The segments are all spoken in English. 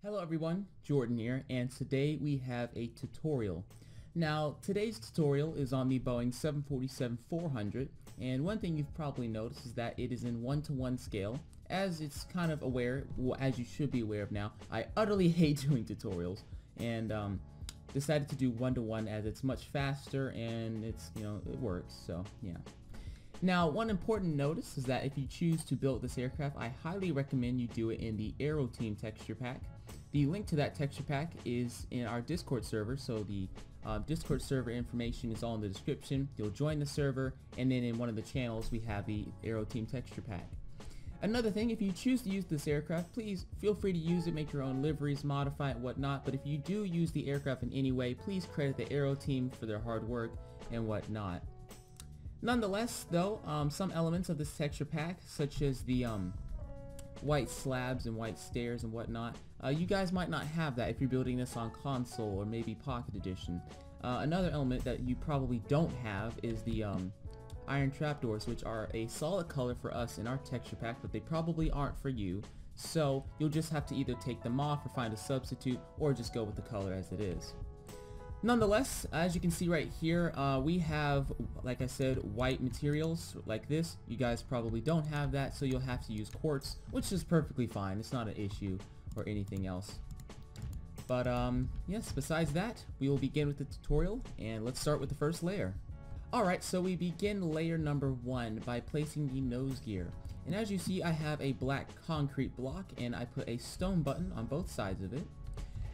Hello everyone, Jordan here, and today we have a tutorial. Now, today's tutorial is on the Boeing 747-400, and one thing you've probably noticed is that it is in 1-to-1 scale. As it's kind of as you should be aware of now, I utterly hate doing tutorials, and decided to do 1-to-1 as it's much faster and it works, so yeah. Now, one important notice is that if you choose to build this aircraft, I highly recommend you do it in the Aeroteam texture pack. The link to that texture pack is in our Discord server, so the Discord server information is all in the description. You'll join the server, and then in one of the channels we have the Aeroteam texture pack. Another thing, if you choose to use this aircraft, please feel free to use it, make your own liveries, modify it, whatnot, but if you do use the aircraft in any way, please credit the Aeroteam for their hard work and whatnot. Nonetheless, though, some elements of this texture pack, such as the white slabs and white stairs and whatnot, you guys might not have that if you're building this on console or maybe pocket edition. Another element that you probably don't have is the iron trapdoors, which are a solid color for us in our texture pack, but they probably aren't for you. So you'll just have to either take them off or find a substitute, or just go with the color as it is. Nonetheless, as you can see right here, we have, like I said, white materials like this. You guys probably don't have that, so you'll have to use quartz, which is perfectly fine. It's not an issue or anything else. But yes, besides that, we will begin with the tutorial, and let's start with the first layer. Alright, so we begin layer number 1 by placing the nose gear. And as you see, I have a black concrete block, and I put a stone button on both sides of it.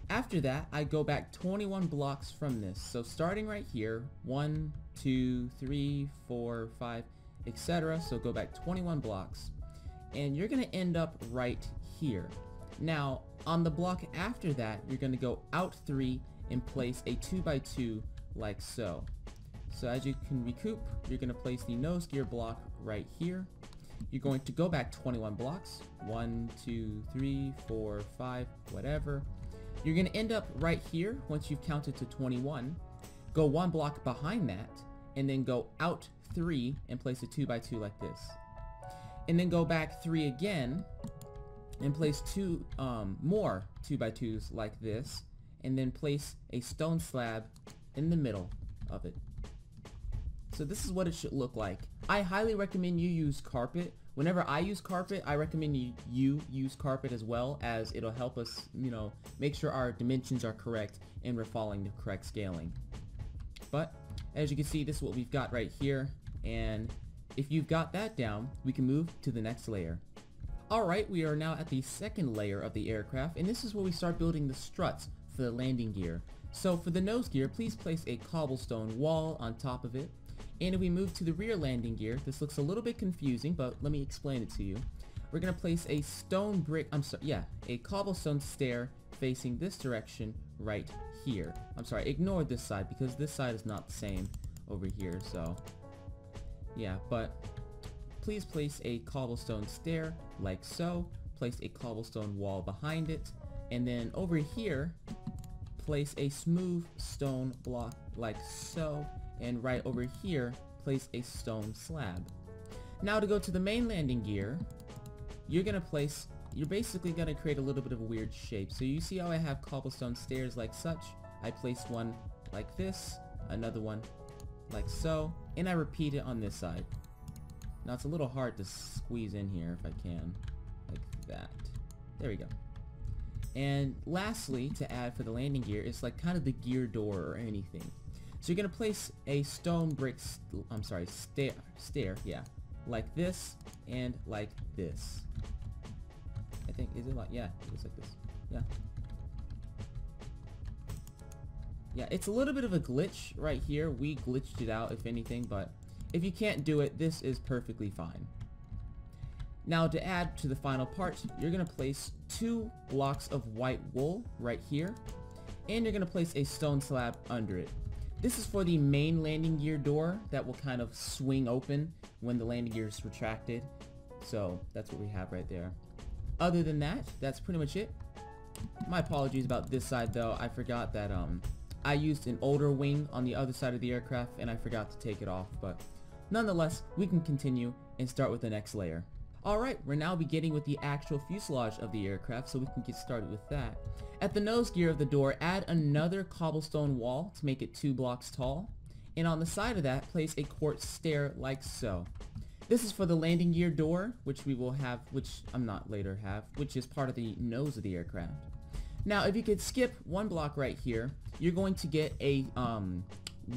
After that, I go back 21 blocks from this. So starting right here, 1, 2, 3, 4, 5, etc. So go back 21 blocks. And you're going to end up right here. Now, on the block after that, you're going to go out 3 and place a 2x2 like so. So as you can recoup, you're going to place the nose gear block right here. You're going to go back 21 blocks. 1, 2, 3, 4, 5, whatever. You're going to end up right here once you've counted to 21, go 1 block behind that, and then go out 3 and place a 2x2 like this. And then go back 3 again and place 2 more 2x2s like this, and then place a stone slab in the middle of it. So this is what it should look like. I highly recommend you use carpet. Whenever I use carpet, I recommend you use carpet as well, as it'll help us, make sure our dimensions are correct and we're following the correct scaling. But as you can see, this is what we've got right here, and if you've got that down, we can move to the next layer. Alright, we are now at the second layer of the aircraft, and this is where we start building the struts for the landing gear. So for the nose gear, please place a cobblestone wall on top of it. And if we move to the rear landing gear, this looks a little bit confusing, but let me explain it to you. We're going to place a a cobblestone stair facing this direction right here. I'm sorry, ignore this side because this side is not the same over here, so yeah, but please place a cobblestone stair like so, place a cobblestone wall behind it, and then over here, place a smooth stone block like so, and right over here, place a stone slab. Now to go to the main landing gear, you're basically going to create a little bit of a weird shape. So you see how I have cobblestone stairs like such? I placed one like this, another one like so, and I repeat it on this side. Now it's a little hard to squeeze in here if I can, like that. There we go. And lastly, to add for the landing gear, it's like kind of the gear door or anything. So you're going to place a stone brick, stair, yeah, like this and like this. I think, is it like, yeah, it looks like this, yeah. Yeah, it's a little bit of a glitch right here. We glitched it out, if anything, but if you can't do it, this is perfectly fine. Now to add to the final part, you're going to place 2 blocks of white wool right here, and you're going to place a stone slab under it. This is for the main landing gear door that will kind of swing open when the landing gear is retracted. So that's what we have right there. Other than that, that's pretty much it. My apologies about this side though. I forgot that I used an older wing on the other side of the aircraft and I forgot to take it off. But nonetheless, we can continue and start with the next layer. Alright, we're now beginning with the actual fuselage of the aircraft, so we can get started with that. At the nose gear of the door, add another cobblestone wall to make it 2 blocks tall, and on the side of that, place a quartz stair like so. This is for the landing gear door, which we will have, which I'm not later have, which is part of the nose of the aircraft. Now, if you could skip 1 block right here, you're going to get a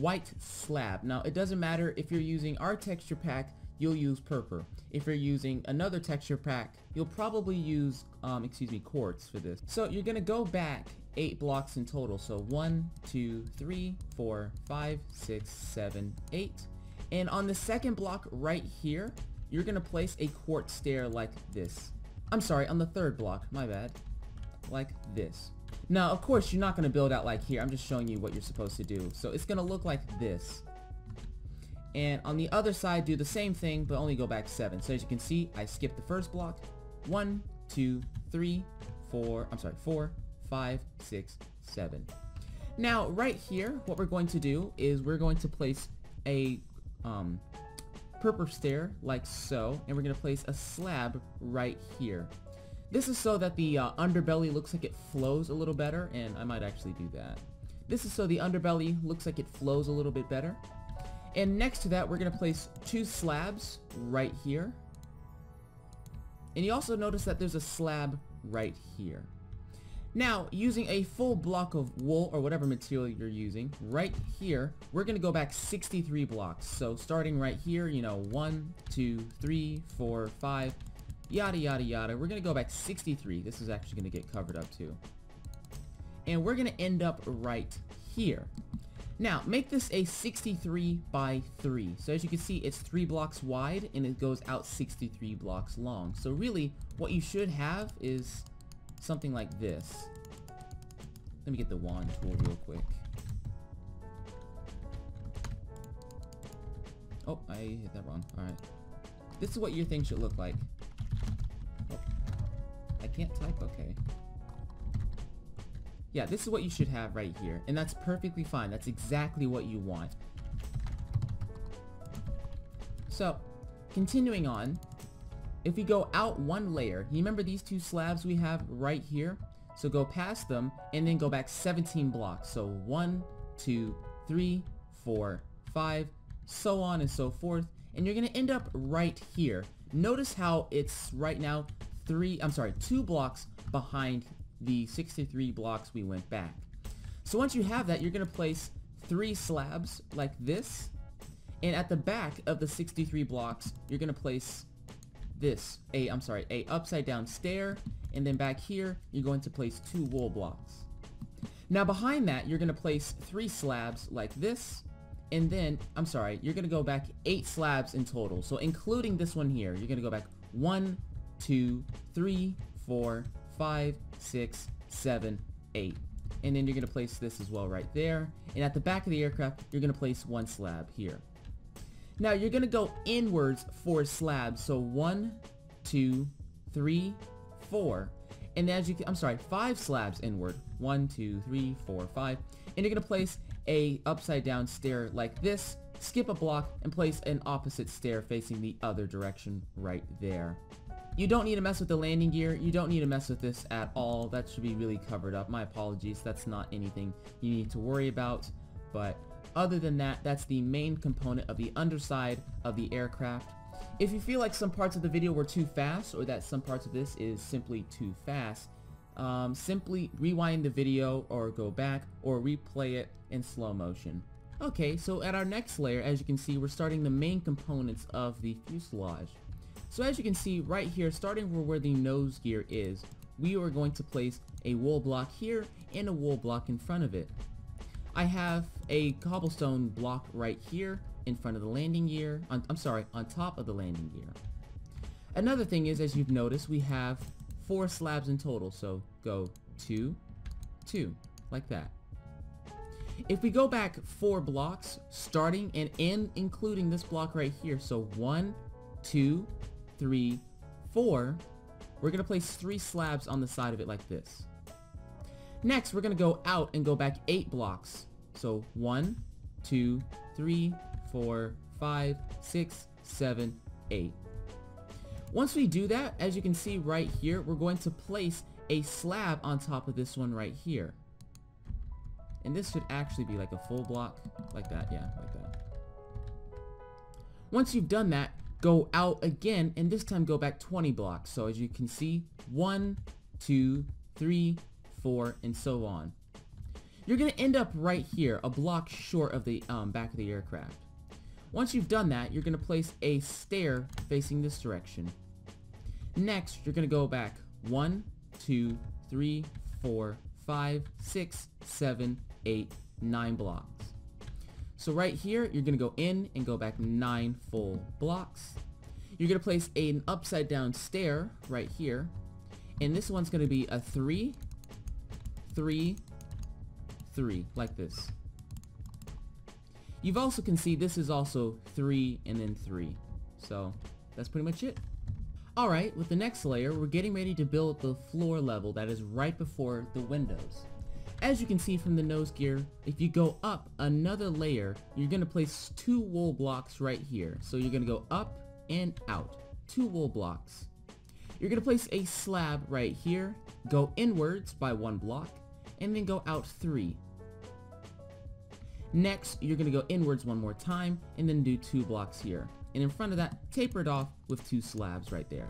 white slab. Now, it doesn't matter if you're using our texture pack, you'll use purple. If you're using another texture pack, you'll probably use, quartz for this. So you're gonna go back 8 blocks in total. So 1, 2, 3, 4, 5, 6, 7, 8. And on the second block right here, you're gonna place a quartz stair like this. I'm sorry, on the third block, my bad. Like this. Now, of course, you're not gonna build out like here. I'm just showing you what you're supposed to do. So it's gonna look like this. And on the other side, do the same thing, but only go back 7. So as you can see, I skipped the first block. 1, 2, 3, 4, 5, 6, 7. Now, right here, what we're going to do is we're going to place a purple stair like so, and we're going to place a slab right here. This is so that the underbelly looks like it flows a little better, and I might actually do that. This is so the underbelly looks like it flows a little bit better. And next to that, we're going to place 2 slabs right here. And you also notice that there's a slab right here. Now, using a full block of wool or whatever material you're using, right here, we're going to go back 63 blocks. So starting right here, 1, 2, 3, 4, 5, yada yada yada. We're going to go back 63. This is actually going to get covered up too. And we're going to end up right here. Now, make this a 63 by 3. So as you can see, it's 3 blocks wide and it goes out 63 blocks long. So really, what you should have is something like this. Let me get the wand tool real quick. Oh, I hit that wrong. Alright. This is what your thing should look like. Oh, I can't type? Okay. Yeah, this is what you should have right here. And that's perfectly fine. That's exactly what you want. So, continuing on, if we go out 1 layer, you remember these 2 slabs we have right here? So go past them and then go back 17 blocks. So 1, 2, 3, 4, 5, so on and so forth. And you're going to end up right here. Notice how it's right now 2 blocks behind the 63 blocks we went back. So once you have that, you're going to place 3 slabs like this. And at the back of the 63 blocks, you're going to place this, a upside down stair, and then back here, you're going to place 2 wool blocks. Now behind that, you're going to place 3 slabs like this, and then, you're going to go back 8 slabs in total. So including this one here, you're going to go back 1, 2, 3, 4, 5, 6, 7, 8. And then you're going to place this as well right there. And at the back of the aircraft, you're going to place 1 slab here. Now you're going to go inwards 4 slabs. So 1, 2, 3, 4. And as you can, 5 slabs inward. 1, 2, 3, 4, 5. And you're going to place a upside down stair like this, skip a block, and place an opposite stair facing the other direction right there. You don't need to mess with the landing gear. You don't need to mess with this at all. That should be really covered up. My apologies. That's not anything you need to worry about. But other than that, that's the main component of the underside of the aircraft. If you feel like some parts of the video were too fast, or that some parts of this is simply too fast, simply rewind the video or go back or replay it in slow motion. Okay, so at our next layer, as you can see, we're starting the main components of the fuselage. So as you can see right here, starting where the nose gear is, we are going to place a wool block here and a wool block in front of it. I have a cobblestone block right here in front of the landing gear, on top of the landing gear. Another thing is, as you've noticed, we have 4 slabs in total, so go 2, 2, like that. If we go back 4 blocks, starting and including this block right here, so 1, 2, 3, 4, we're going to place 3 slabs on the side of it like this. Next, we're going to go out and go back 8 blocks. So 1, 2, 3, 4, 5, 6, 7, 8. Once we do that, as you can see right here, we're going to place a slab on top of this one right here. And this should actually be like a full block, like that, yeah, like that. Once you've done that, go out again, and this time go back 20 blocks. So as you can see, 1, 2, 3, 4, and so on. You're going to end up right here, a block short of the back of the aircraft. Once you've done that, you're going to place a stair facing this direction. Next, you're going to go back 1, 2, 3, 4, 5, 6, 7, 8, 9 blocks. So right here, you're going to go in and go back 9 full blocks. You're going to place an upside down stair right here. And this one's going to be a 3, 3, 3, like this. You've also can see this is also 3 and then 3. So that's pretty much it. Alright, with the next layer, we're getting ready to build the floor level that is right before the windows. As you can see from the nose gear, if you go up another layer, you're going to place 2 wool blocks right here. So you're going to go up and out. 2 wool blocks. You're going to place a slab right here, go inwards by 1 block, and then go out 3. Next, you're going to go inwards 1 more time, and then do 2 blocks here. And in front of that, taper it off with 2 slabs right there.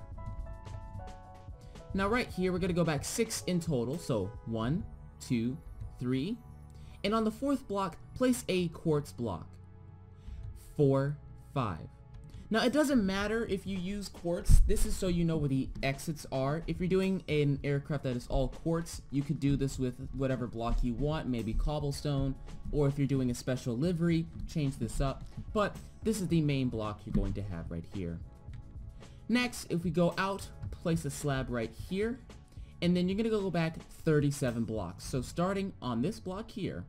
Now right here, we're going to go back 6 in total, so 1, 2, 3, and on the 4th block, place a quartz block. 4, 5. Now it doesn't matter if you use quartz, this is so you know where the exits are. If you're doing an aircraft that is all quartz, you could do this with whatever block you want, maybe cobblestone, or if you're doing a special livery, change this up, but this is the main block you're going to have right here. Next, if we go out, place a slab right here, and then you're going to go back 37 blocks. So starting on this block here,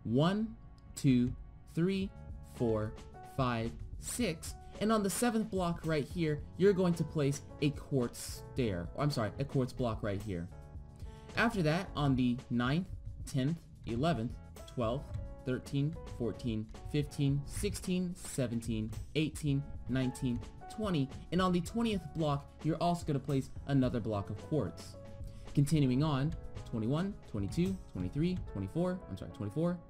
1, 2, 3, 4, 5, 6, and on the 7th block right here, you're going to place a quartz stair, a quartz block right here. After that, on the 9th, 10th, 11th, 12th, 13, 14, 15, 16, 17, 18, 19, 20, and on the 20th block, you're also going to place another block of quartz. Continuing on, 21, 22, 23, 24,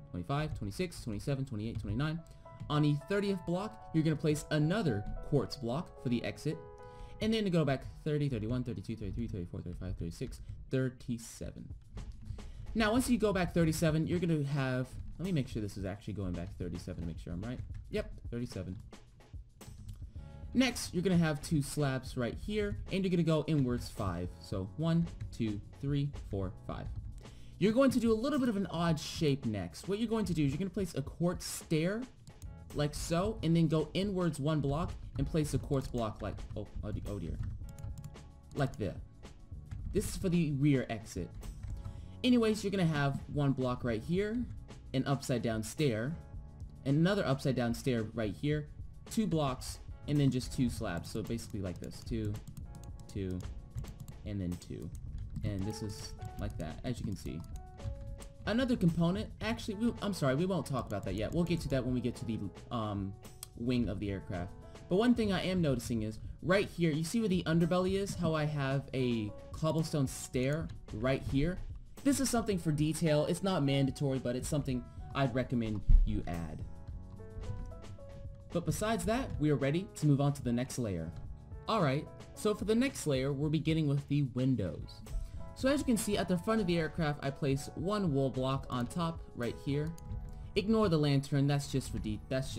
25, 26, 27, 28, 29. On the 30th block, you're going to place another quartz block for the exit, and then to go back 30, 31, 32, 33, 34, 35, 36, 37. Now, once you go back 37, you're going to have, let me make sure this is actually going back 37 to make sure I'm right. Yep, 37. Next, you're going to have 2 slabs right here, and you're going to go inwards 5. So 1, 2, 3, 4, 5. You're going to do a little bit of an odd shape next. What you're going to do is you're going to place a quartz stair, like so, and then go inwards 1 block and place a quartz block like, oh dear, like this. This is for the rear exit. Anyways, you're going to have 1 block right here, an upside down stair, another upside down stair right here, 2 blocks, and then just 2 slabs. So basically like this, 2, 2, and then 2. And this is like that, as you can see. Another component, actually, we won't talk about that yet. We'll get to that when we get to the wing of the aircraft. But one thing I am noticing is, right here, you see where the underbelly is? How I have a cobblestone stair right here? This is something for detail. It's not mandatory, but it's something I'd recommend you add. But besides that, we are ready to move on to the next layer. Alright, so for the next layer, we're beginning with the windows. So as you can see, at the front of the aircraft, I place 1 wool block on top right here. Ignore the lantern, that's just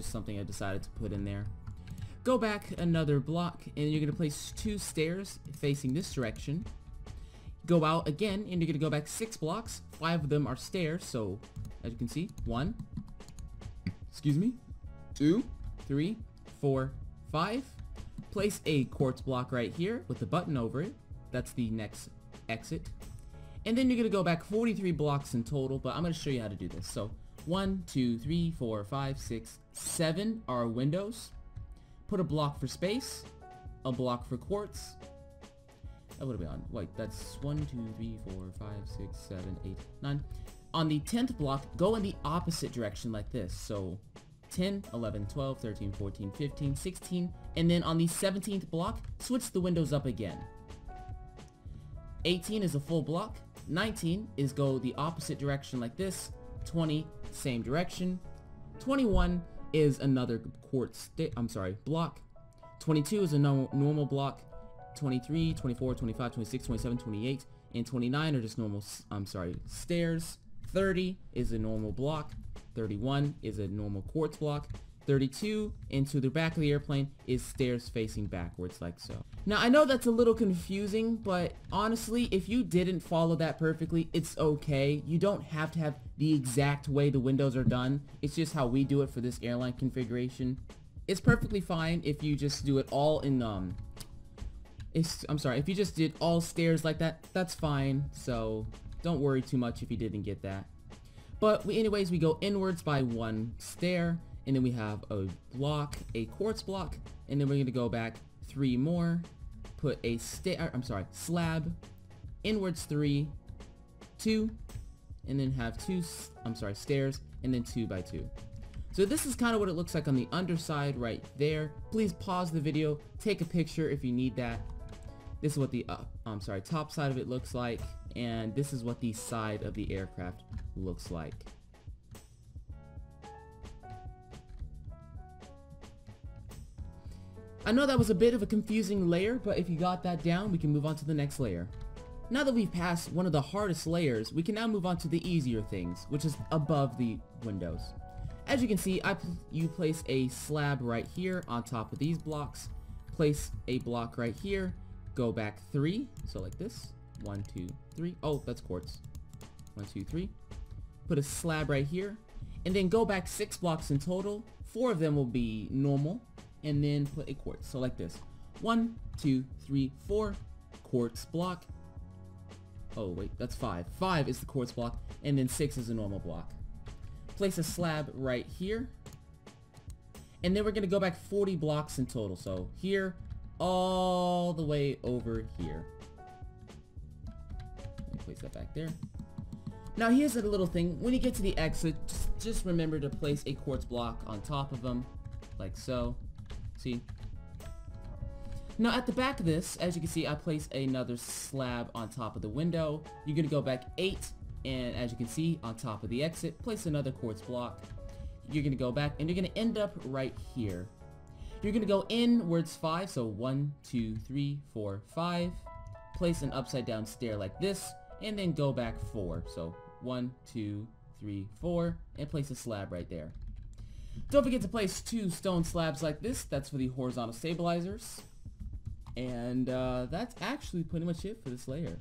something I decided to put in there. Go back another block, and you're going to place 2 stairs facing this direction. Go out again, and you're going to go back 6 blocks. 5 of them are stairs, so as you can see, 1, 2, 3, 4, 5. Place a quartz block right here with the button over it. That's the next exit. And then you're going to go back 43 blocks in total, but I'm going to show you how to do this. So 1, 2, 3, 4, 5, 6, 7 are windows. Put a block for space, a block for quartz. What are we on? Wait, that's 1, 2, 3, 4, 5, 6, 7, 8, 9. On the 10th block, go in the opposite direction like this. So 10, 11, 12, 13, 14, 15, 16, and then on the 17th block, switch the windows up again. 18 is a full block. 19 is go the opposite direction like this. 20, same direction. 21 is another block. 22 is a normal block. 23, 24, 25, 26, 27, 28, and 29 are just normal, stairs. 30 is a normal block. 31 is a normal quartz block. 32 into the back of the airplane is stairs facing backwards like so. Now I know that's a little confusing, but honestly, if you didn't follow that perfectly, it's okay. You don't have to have the exact way the windows are done. It's just how we do it for this airline configuration. It's perfectly fine if you just do it all in if you just did all stairs like that, that's fine. So don't worry too much if you didn't get that. But anyways, we go inwards by one stair, and then we have a block, a quartz block, and then we're going to go back 3 more, put a slab, inwards 3, 2, and then have 2, stairs, and then 2 by 2. So this is kind of what it looks like on the underside right there. Please pause the video, take a picture if you need that. This is what the top side of it looks like, and this is what the side of the aircraft looks like. I know that was a bit of a confusing layer, but if you got that down, we can move on to the next layer. Now that we've passed one of the hardest layers, we can now move on to the easier things, which is above the windows. As you can see, you place a slab right here on top of these blocks, place a block right here, go back 3, so like this, 1, 2, 3, oh, that's quartz, 1, 2, 3, put a slab right here, and then go back 6 blocks in total. 4 of them will be normal, and then put a quartz, so like this, 1, 2, 3, 4, quartz block, oh wait, that's 5, 5 is the quartz block, and then 6 is a normal block. Place a slab right here, and then we're going to go back 40 blocks in total, so here, all the way over here. Let me place that back there. Now here's a little thing, when you get to the exit, just remember to place a quartz block on top of them, like so. See? Now at the back of this, as you can see, I placed another slab on top of the window. You're going to go back 8, and as you can see, on top of the exit, place another quartz block. You're going to go back, and you're going to end up right here. You're going to go inwards 5, so 1, 2, 3, 4, 5. Place an upside down stair like this, and then go back 4. So 1, 2, 3, 4, and place a slab right there. Don't forget to place 2 stone slabs like this. That's for the horizontal stabilizers. And that's actually pretty much it for this layer.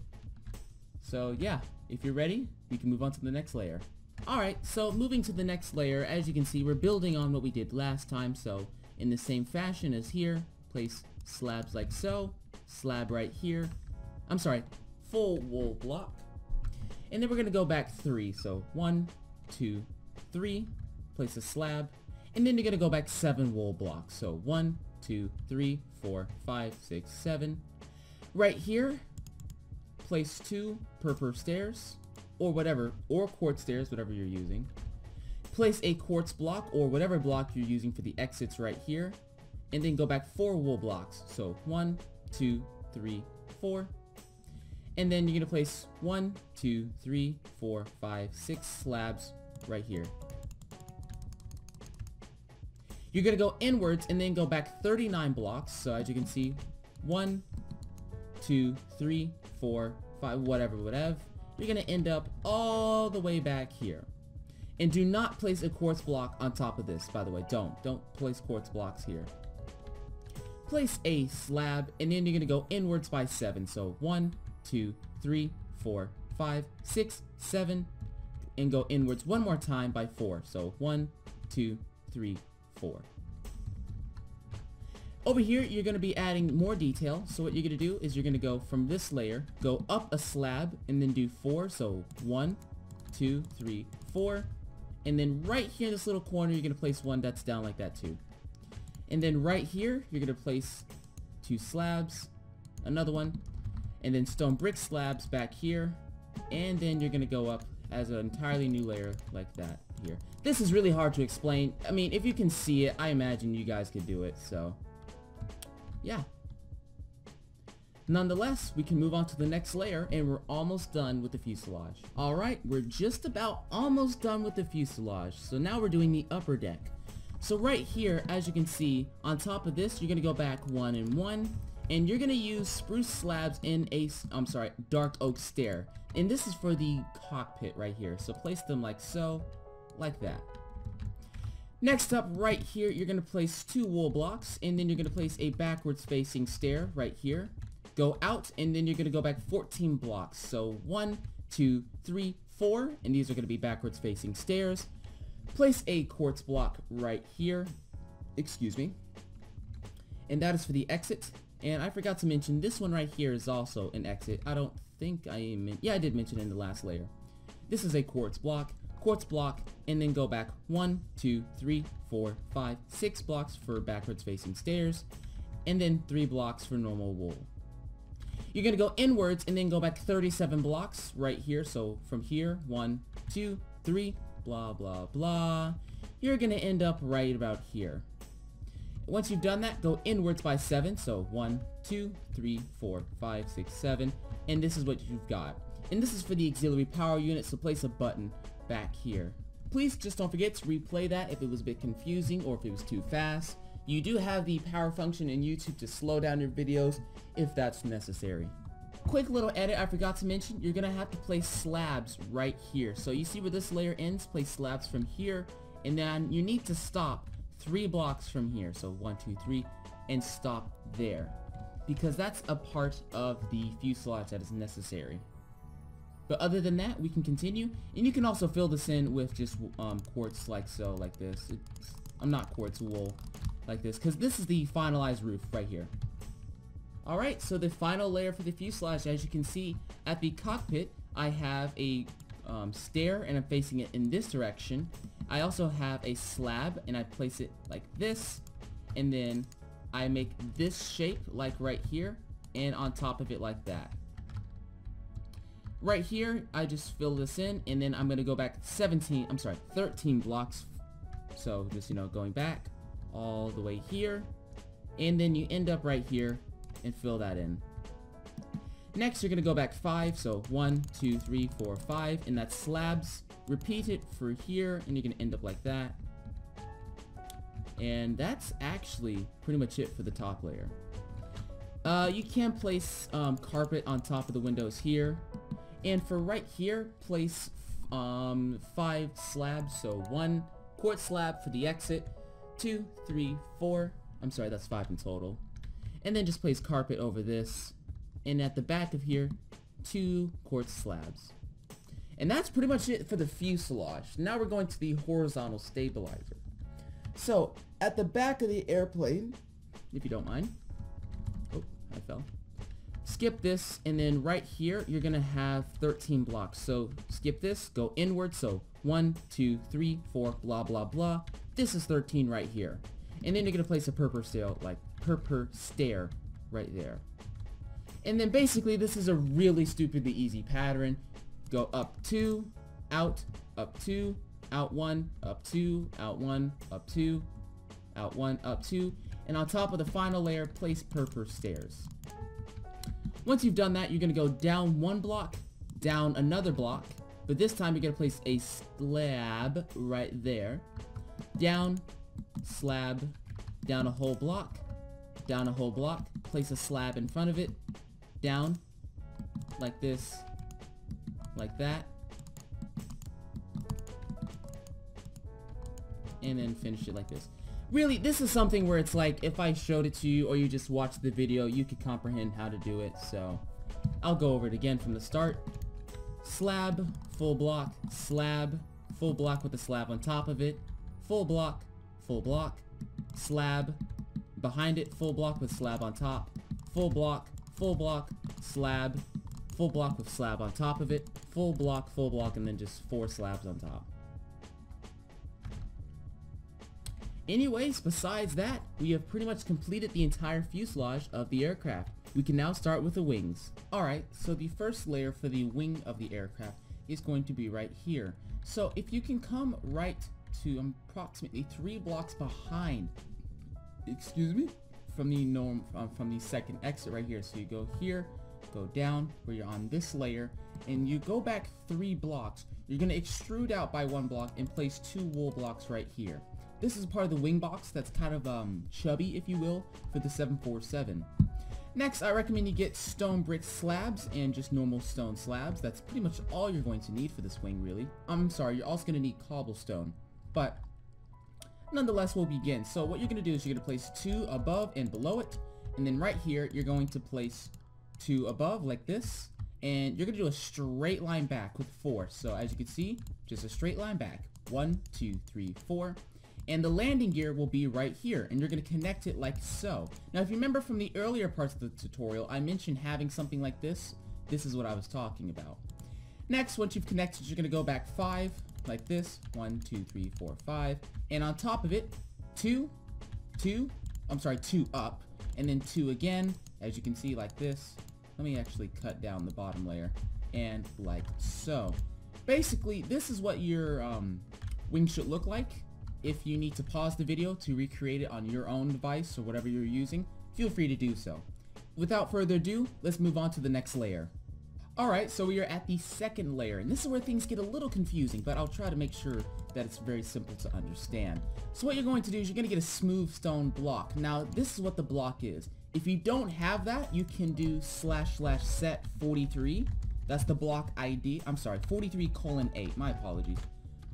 So yeah, if you're ready, we can move on to the next layer. Alright, so moving to the next layer, as you can see, we're building on what we did last time. So in the same fashion as here, place slabs like so, slab right here, full wool block, and then we're going to go back 3, so 1, 2, 3, place a slab, and then you're going to go back 7 wool blocks, so 1, 2, 3, 4, 5, 6, 7, right here, place 2 per stairs, or whatever, or quartz stairs, whatever you're using. Place a quartz block or whatever block you're using for the exits right here, and then go back 4 wool blocks. So 1, 2, 3, 4, and then you're going to place 1, 2, 3, 4, 5, 6 slabs right here. You're going to go inwards and then go back 39 blocks. So as you can see, 1, 2, 3, 4, 5, whatever. You're going to end up all the way back here. And do not place a quartz block on top of this, by the way. Don't place quartz blocks here. Place a slab, and then you're going to go inwards by 7. So 1, 2, 3, 4, 5, 6, 7, and go inwards one more time by 4. So 1, 2, 3, 4. Over here, you're going to be adding more detail. So what you're going to do is you're going to go from this layer, go up a slab, and then do 4. So 1, 2, 3, 4. And then right here in this little corner, you're going to place 1 that's down like that too. And then right here, you're going to place 2 slabs, another one, and then stone brick slabs back here. And then you're going to go up as an entirely new layer like that here. This is really hard to explain. I mean, if you can see it, I imagine you guys could do it, so yeah. Nonetheless, we can move on to the next layer, and we're almost done with the fuselage. Alright, we're just about almost done with the fuselage, so now we're doing the upper deck. So right here, as you can see, on top of this, you're going to go back 1 and 1, and you're going to use spruce slabs in a, dark oak stair. And this is for the cockpit right here, so place them like so, like that. Next up, right here, you're going to place 2 wool blocks, and then you're going to place a backwards facing stair right here. Go out, and then you're going to go back 14 blocks. So 1, 2, 3, 4, and these are going to be backwards facing stairs. Place a quartz block right here. Excuse me. And that is for the exit. And I forgot to mention, this one right here is also an exit. I don't think I did mention it in the last layer. This is a quartz block, and then go back 1, 2, 3, 4, 5, 6 blocks for backwards facing stairs, and then 3 blocks for normal wool. You're going to go inwards and then go back 37 blocks right here. So from here, 1, 2, 3, blah, blah, blah. You're going to end up right about here. Once you've done that, go inwards by 7. So 1, 2, 3, 4, 5, 6, 7. And this is what you've got. And this is for the auxiliary power unit, so place a button back here. Please just don't forget to replay that if it was a bit confusing or if it was too fast. You do have the power function in YouTube to slow down your videos if that's necessary. Quick little edit I forgot to mention, you're going to have to place slabs right here. So you see where this layer ends, place slabs from here, and then you need to stop 3 blocks from here. So 1, 2, 3, and stop there. Because that's a part of the fuselage that is necessary. But other than that, we can continue, and you can also fill this in with just quartz like so, like this. I'm not quartz, wool. Like this, because this is the finalized roof right here. Alright, so the final layer for the fuselage, as you can see at the cockpit, I have a stair and I'm facing it in this direction. I also have a slab and I place it like this, and then I make this shape like right here, and on top of it like that. Right here, I just fill this in, and then I'm going to go back 13 blocks. So just, going back all the way here, and then you end up right here and fill that in. Next, you're going to go back 5, so 1, 2, 3, 4, 5, and that's slabs. Repeat it for here, and you're going to end up like that. And that's actually pretty much it for the top layer. You can place carpet on top of the windows here, and for right here, place 5 slabs, so 1 quartz slab for the exit, 2, 3, 4, that's 5 in total, and then just place carpet over this, and at the back of here, 2 quartz slabs. And that's pretty much it for the fuselage. Now we're going to the horizontal stabilizer. So at the back of the airplane, if you don't mind, oh, I fell, skip this, and then right here you're gonna have 13 blocks. So skip this, go inward, so 1, 2, 3, 4, blah blah blah. This is 13 right here, and then you're gonna place a purple stair right there. And then basically this is a really stupidly easy pattern. Go up 2, out, up 2, out 1, up 2, out 1, up 2, out 1, up 2, and on top of the final layer, place purple stairs. Once you've done that, you're going to go down 1 block, down another block, but this time you're going to place a slab right there, down, slab, down a whole block, down a whole block, place a slab in front of it, down, like this, like that, and then finish it like this. Really, this is something where it's like, if I showed it to you or you just watched the video, you could comprehend how to do it, so I'll go over it again from the start. Slab, full block, slab, full block with a slab on top of it, full block, slab, behind it, full block with slab on top, full block, slab, full block with slab on top of it, full block, and then just 4 slabs on top. Anyways, besides that, we have pretty much completed the entire fuselage of the aircraft. We can now start with the wings. Alright, so the first layer for the wing of the aircraft is going to be right here. So if you can come right to approximately 3 blocks behind, excuse me, from the second exit right here. So you go here, go down where you're on this layer, and you go back 3 blocks. You're going to extrude out by 1 block and place 2 wool blocks right here. This is part of the wing box that's kind of chubby, if you will, for the 747. Next, I recommend you get stone brick slabs and just normal stone slabs. That's pretty much all you're going to need for this wing, really. I'm sorry, you're also going to need cobblestone, but nonetheless, we'll begin. So what you're going to do is you're going to place 2 above and below it, and then right here, you're going to place 2 above like this, and you're going to do a straight line back with 4. So as you can see, just a straight line back. 1, 2, 3, 4. And the landing gear will be right here, and you're going to connect it like so. Now, if you remember from the earlier parts of the tutorial, I mentioned having something like this. This is what I was talking about. Next, once you've connected, you're going to go back 5, like this. 1, 2, 3, 4, 5. And on top of it, 2 up, and then 2 again, as you can see, like this. Let me actually cut down the bottom layer, and like so. Basically, this is what your wing should look like. If you need to pause the video to recreate it on your own device or whatever you're using, feel free to do so. Without further ado, let's move on to the next layer. Alright, so we are at the second layer, and this is where things get a little confusing, but I'll try to make sure that it's very simple to understand. So what you're going to do is you're going to get a smooth stone block. Now, this is what the block is. If you don't have that, you can do //set 43. That's the block ID. I'm sorry, 43:8. My apologies.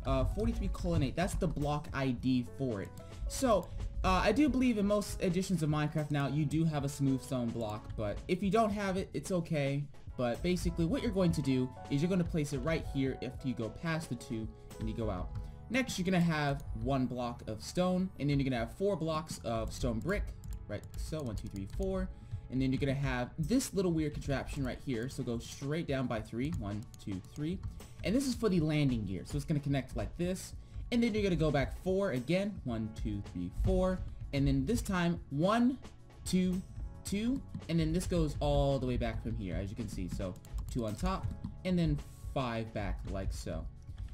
43:8. That's the block ID for it. So, I do believe in most editions of Minecraft now, you do have a smooth stone block, but if you don't have it, it's okay. But basically, what you're going to do is you're going to place it right here after you go past the 2 and you go out. Next, you're going to have 1 block of stone, and then you're going to have 4 blocks of stone brick, right? So 1, 2, 3, 4. And then you're going to have this little weird contraption right here. So go straight down by 3. 1, 2, 3. And this is for the landing gear. So it's going to connect like this. And then you're going to go back 4 again. 1, 2, 3, 4. And then this time 1, 2, 2. And then this goes all the way back from here, as you can see. So 2 on top. And then 5 back like so.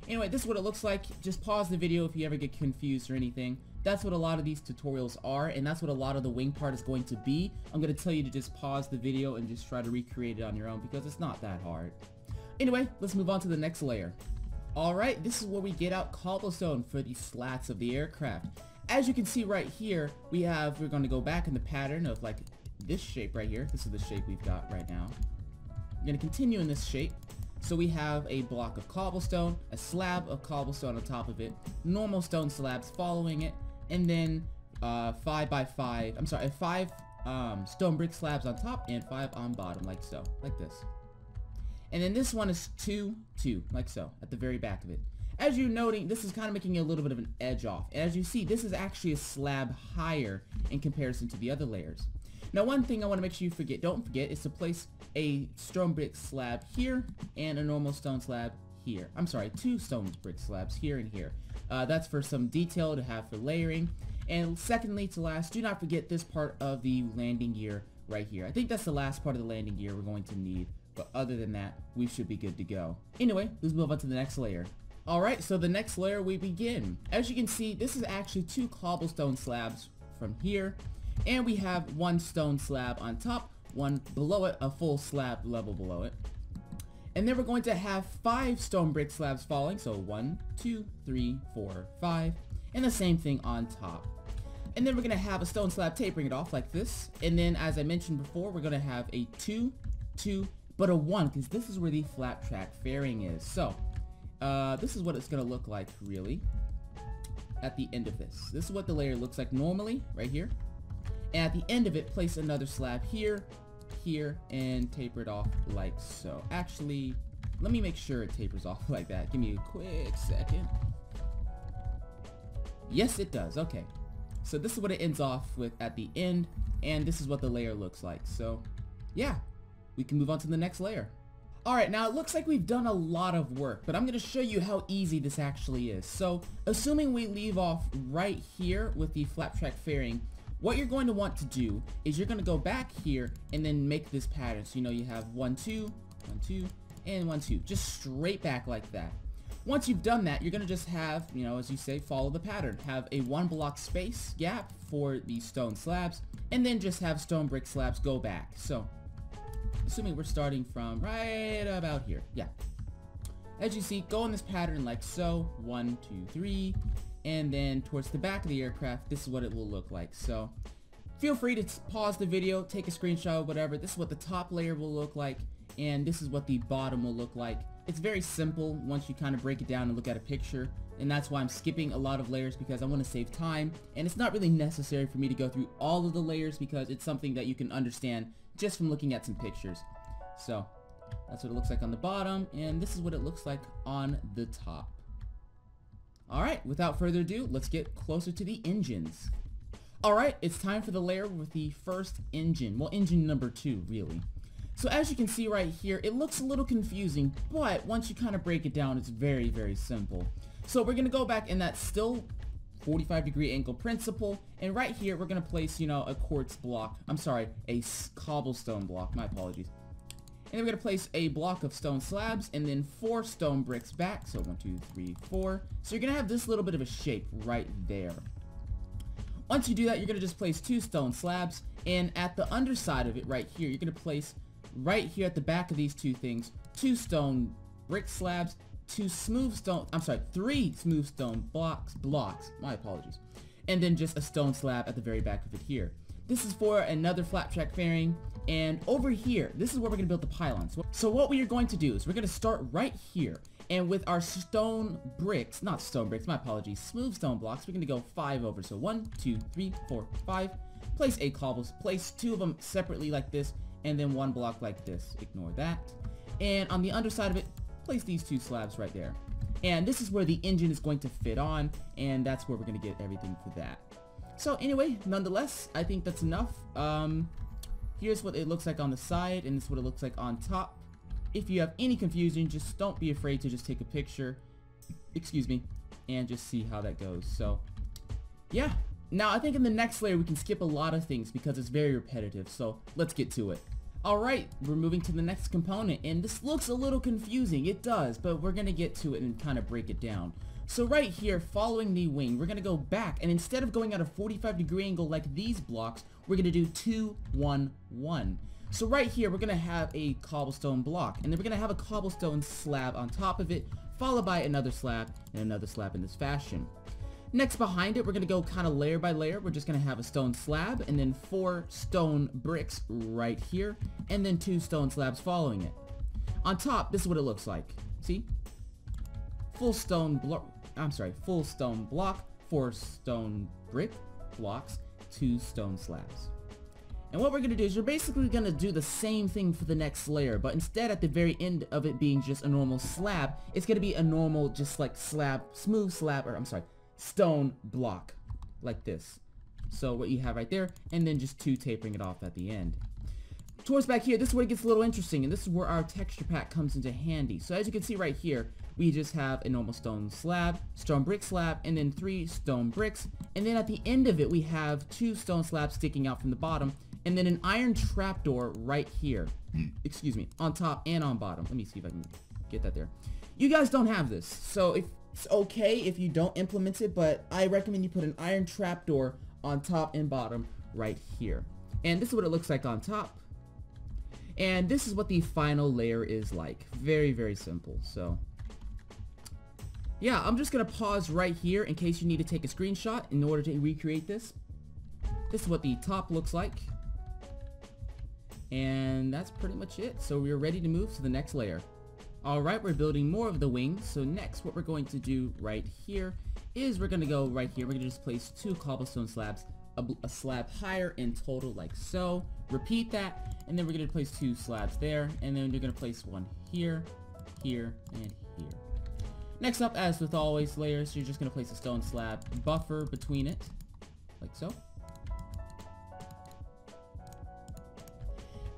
Anyway, this is what it looks like. Just pause the video if you ever get confused or anything. That's what a lot of these tutorials are, and that's what a lot of the wing part is going to be. I'm going to tell you to just pause the video and just try to recreate it on your own because it's not that hard. Anyway, let's move on to the next layer. Alright, this is where we get out cobblestone for the slats of the aircraft. As you can see right here, we're going to go back in the pattern of like this shape right here. This is the shape we've got right now. We're going to continue in this shape. So we have a block of cobblestone, a slab of cobblestone on top of it, normal stone slabs following it, and then 5 stone brick slabs on top and 5 on bottom, like so, like this. And then this one is 2, 2, like so, at the very back of it. As you're noting, this is kind of making a little bit of an edge off. And as you see, this is actually a slab higher in comparison to the other layers. Now, one thing I want to make sure you don't forget, is to place a stone brick slab here and a normal stone slab here. I'm sorry, 2 stone brick slabs here and here. That's for some detail to have for layering. And secondly to last, do not forget this part of the landing gear right here. I think that's the last part of the landing gear we're going to need. But other than that, we should be good to go. Anyway, let's move on to the next layer. Alright, so the next layer we begin. As you can see, this is actually 2 cobblestone slabs from here. And we have 1 stone slab on top, 1 below it, a full slab level below it. And then we're going to have 5 stone brick slabs falling, so 1, 2, 3, 4, 5, and the same thing on top. And then we're going to have a stone slab tapering it off like this. And then, as I mentioned before, we're going to have a 2, 2, but a 1, because this is where the flap track fairing is. So, this is what it's going to look like, really, at the end of this. This is what the layer looks like normally, right here. And at the end of it, place another slab here, here, and taper it off like so. Actually, let me make sure it tapers off like that. Give me a quick second. Yes, it does. Okay. So this is what it ends off with at the end, and this is what the layer looks like. So, yeah, we can move on to the next layer. Alright, now it looks like we've done a lot of work, but I'm going to show you how easy this actually is. So, assuming we leave off right here with the flap track fairing, what you're going to want to do is you're going to go back here and then make this pattern. So, you know, you have 1, 2, 1, 2, and 1, 2. Just straight back like that. Once you've done that, you're going to just have, you know, as you say, follow the pattern. Have a 1 block space gap for the stone slabs, and then just have stone brick slabs go back. So, assuming we're starting from right about here. Yeah. As you see, go in this pattern like so. 1, 2, 3. And then towards the back of the aircraft, this is what it will look like. So, feel free to pause the video, take a screenshot, whatever. This is what the top layer will look like, and this is what the bottom will look like. It's very simple once you kind of break it down and look at a picture, and that's why I'm skipping a lot of layers, because I want to save time, and it's not really necessary for me to go through all of the layers because it's something that you can understand just from looking at some pictures. So that's what it looks like on the bottom, and this is what it looks like on the top. Alright, without further ado, let's get closer to the engines. Alright, it's time for the layer with the first engine. Well, engine number 2, really. So as you can see right here, it looks a little confusing, but once you kind of break it down, it's very, very simple. So we're going to go back in that still 45-degree angle principle, and right here we're going to place, you know, a quartz block. I'm sorry, a cobblestone block. My apologies. And then we're going to place a block of stone slabs, and then 4 stone bricks back. So 1, 2, 3, 4. So you're going to have this little bit of a shape right there. Once you do that, you're going to just place 2 stone slabs, and at the underside of it right here, you're going to place right here at the back of these 2 things, 2 stone brick slabs, 3 smooth stone blocks, my apologies, and then just a stone slab at the very back of it here. This is for another flat track fairing, and over here, this is where we're going to build the pylons. So what we are going to do is we're going to start right here, and with our stone bricks, not stone bricks, my apologies, smooth stone blocks, we're going to go 5 over. So 1, 2, 3, 4, 5. Place 8 cobbles, place 2 of them separately like this, and then 1 block like this. Ignore that. And on the underside of it, place these 2 slabs right there. And this is where the engine is going to fit on, and that's where we're going to get everything for that. So anyway, nonetheless, I think that's enough. Here's what it looks like on the side, and this is what it looks like on top. If you have any confusion, just don't be afraid to just take a picture, excuse me, and just see how that goes. So, yeah. Now, I think in the next layer, we can skip a lot of things because it's very repetitive, so let's get to it. Alright, we're moving to the next component, and this looks a little confusing. It does, but we're going to get to it and kind of break it down. So right here, following the wing, we're going to go back, and instead of going at a 45-degree angle like these blocks, we're going to do 2, 1, 1. So right here, we're going to have a cobblestone block, and then we're going to have a cobblestone slab on top of it, followed by another slab and another slab in this fashion. Next behind it, we're going to go kind of layer by layer. We're just going to have a stone slab, and then 4 stone bricks right here, and then 2 stone slabs following it. On top, this is what it looks like. See? Full stone block, 4 stone brick blocks, 2 stone slabs. And what we're going to do is you're basically going to do the same thing for the next layer, but instead at the very end of it being just a normal slab, it's going to be a normal just like stone block like this. So what you have right there, and then just 2 tapering it off at the end. Towards back here, this is where it gets a little interesting, and this is where our texture pack comes into handy. So as you can see right here, we just have a normal stone slab, stone brick slab, and then 3 stone bricks, and then at the end of it we have 2 stone slabs sticking out from the bottom, and then an iron trapdoor right here, excuse me, on top and on bottom. Let me see if I can get that there. You guys don't have this, so it's okay if you don't implement it, but I recommend you put an iron trapdoor on top and bottom right here. And this is what it looks like on top. And this is what the final layer is like. Very, very simple. So, yeah, I'm just going to pause right here in case you need to take a screenshot in order to recreate this. This is what the top looks like. And that's pretty much it. So we're ready to move to the next layer. Alright, we're building more of the wings. So next, what we're going to do right here is we're going to go right here. We're going to just place 2 cobblestone slabs, a slab higher in total like so. Repeat that, and then we're going to place 2 slabs there, and then you're going to place 1 here, here, and here. Next up, as with always layers, you're just going to place a stone slab buffer between it, like so.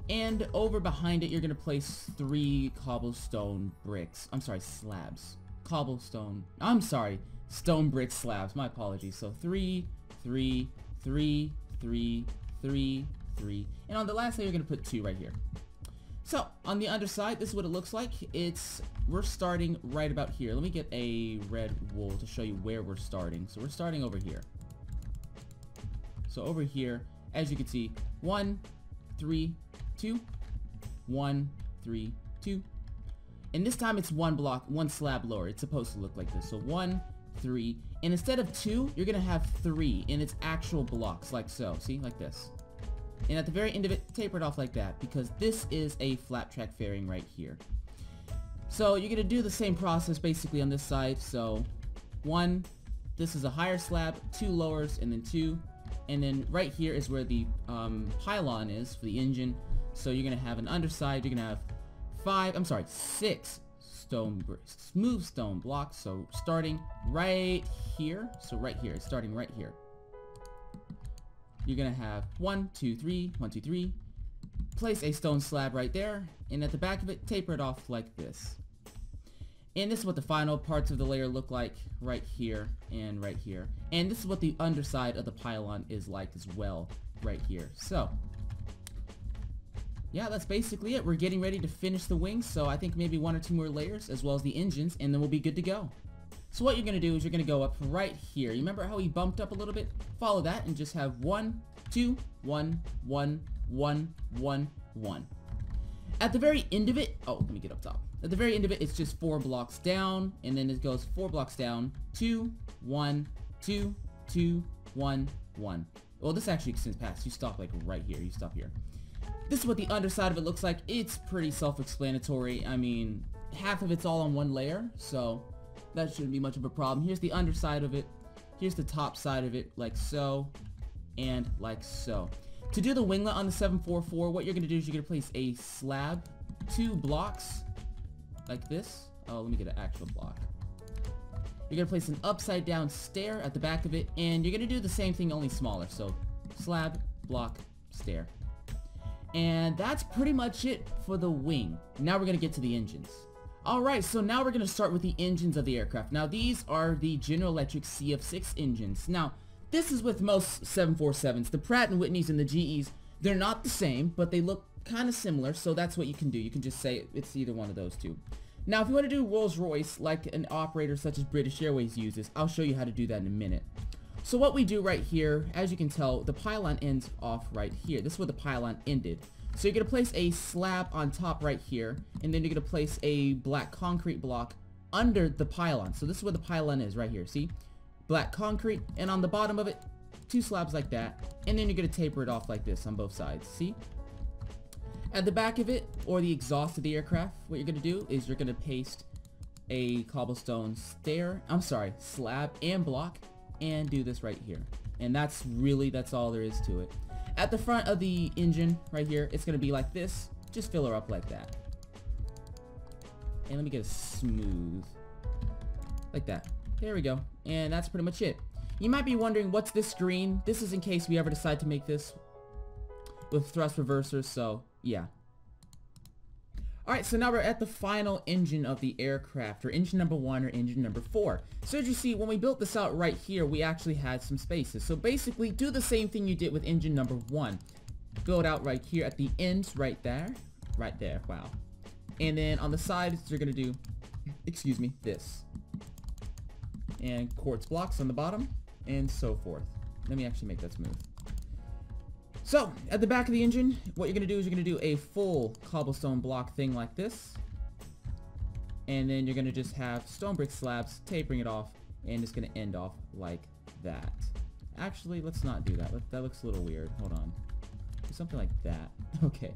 And over behind it, you're going to place 3 cobblestone bricks. I'm sorry, slabs. Stone brick slabs. My apologies. So 3, 3, 3, 3, 3, 3. And on the last layer, you're going to put 2 right here. So on the underside, this is what it looks like. We're starting right about here. Let me get a red wool to show you where we're starting. So we're starting over here. So over here, as you can see, 1, 3, 2, 1, 3, 2. And this time it's one slab lower. It's supposed to look like this. So 1, 3, and instead of 2, you're gonna have 3 in its actual blocks, like so. See, like this. And at the very end of it, taper it off like that, because this is a flap track fairing right here. So you're gonna do the same process basically on this side. So 1, this is a higher slab, 2 lowers, and then 2, and then right here is where the pylon is for the engine. So you're gonna have an underside. You're gonna have 6 smooth stone blocks. So starting right here, starting right here, you're gonna have 1, 2, 3, 1, 2, 3. Place a stone slab right there, and at the back of it, taper it off like this. And this is what the final parts of the layer look like right here and right here. And this is what the underside of the pylon is like as well right here. So yeah, that's basically it. We're getting ready to finish the wings, so I think maybe 1 or 2 more layers as well as the engines, and then we'll be good to go. So what you're going to do is you're going to go up right here. You remember how we bumped up a little bit? Follow that and just have 1, 2, 1, 1, 1, 1, 1. At the very end of it, oh, let me get up top. At the very end of it, it's just 4 blocks down, and then it goes 4 blocks down, 2, 1, 2, 2, 1, 1. Well, this actually extends past. You stop like right here. You stop here. This is what the underside of it looks like. It's pretty self-explanatory. I mean, half of it's all on one layer, so that shouldn't be much of a problem. Here's the underside of it. Here's the top side of it, like so, and like so. To do the winglet on the 744, what you're going to do is you're going to place a slab, 2 blocks, like this. Oh, let me get an actual block. You're going to place an upside down stair at the back of it, and you're going to do the same thing, only smaller. So, slab, block, stair. And that's pretty much it for the wing. Now we're going to get to the engines. Alright, so now we're going to start with the engines of the aircraft. Now these are the General Electric CF6 engines. Now, this is with most 747s. The Pratt & Whitneys and the GEs, they're not the same, but they look kind of similar, so that's what you can do. You can just say it's either one of those two. Now, if you want to do Rolls-Royce like an operator such as British Airways uses, I'll show you how to do that in a minute. So what we do right here, as you can tell, the pylon ends off right here. This is where the pylon ended. So you're going to place a slab on top right here, and then you're going to place a black concrete block under the pylon. So this is where the pylon is right here, see? Black concrete, and on the bottom of it, 2 slabs like that, and then you're going to taper it off like this on both sides, see? At the back of it, or the exhaust of the aircraft, what you're going to do is you're going to paste a cobblestone slab and block, and do this right here. And that's all there is to it. At the front of the engine right here, it's going to be like this. Just fill her up like that. And let me get a smooth, like that. There we go. And that's pretty much it. You might be wondering, what's this green? This is in case we ever decide to make this with thrust reversers, so yeah. Alright, so now we're at the final engine of the aircraft, or engine number 1 or engine number 4. So as you see, when we built this out right here, we actually had some spaces. So basically, do the same thing you did with engine number 1. Build out right here at the ends, right there, wow. And then on the sides, you're going to do, this. And quartz blocks on the bottom, and so forth. Let me actually make that smooth. So, at the back of the engine, what you're going to do is you're going to do a full cobblestone block thing like this. And then you're going to just have stone brick slabs, tapering it off, and it's going to end off like that. Actually, let's not do that. That looks a little weird. Hold on. Do something like that. Okay.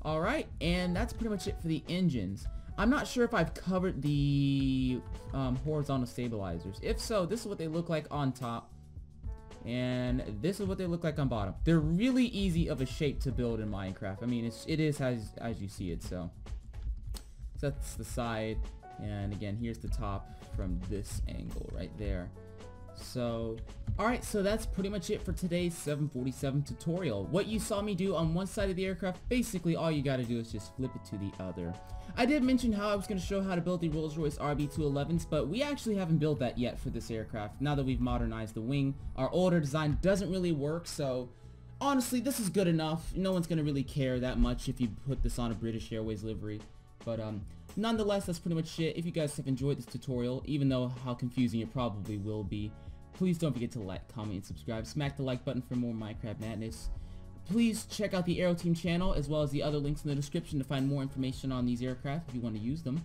Alright, and that's pretty much it for the engines. I'm not sure if I've covered the horizontal stabilizers. If so, this is what they look like on top. And this is what they look like on bottom. They're really easy of a shape to build in Minecraft. I mean, it is as you see it, so that's the side. And again, here's the top from this angle right there. So, alright, so that's pretty much it for today's 747 tutorial. What you saw me do on one side of the aircraft, basically all you gotta do is just flip it to the other. I did mention how I was going to show how to build the Rolls-Royce RB211s, but we actually haven't built that yet for this aircraft. Now that we've modernized the wing, our older design doesn't really work, so honestly, this is good enough. No one's gonna really care that much if you put this on a British Airways livery. But nonetheless, that's pretty much it. If you guys have enjoyed this tutorial, even though how confusing it probably will be, please don't forget to like, comment, and subscribe. Smack the like button for more Minecraft madness. Please check out the Aeroteam channel as well as the other links in the description to find more information on these aircraft if you want to use them.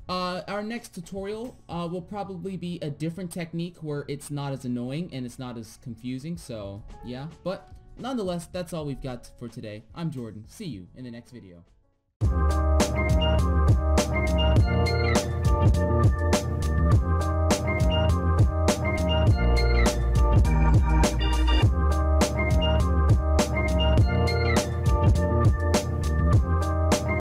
Our next tutorial will probably be a different technique where it's not as annoying and it's not as confusing, so yeah. But nonetheless, that's all we've got for today. I'm Jordan. See you in the next video.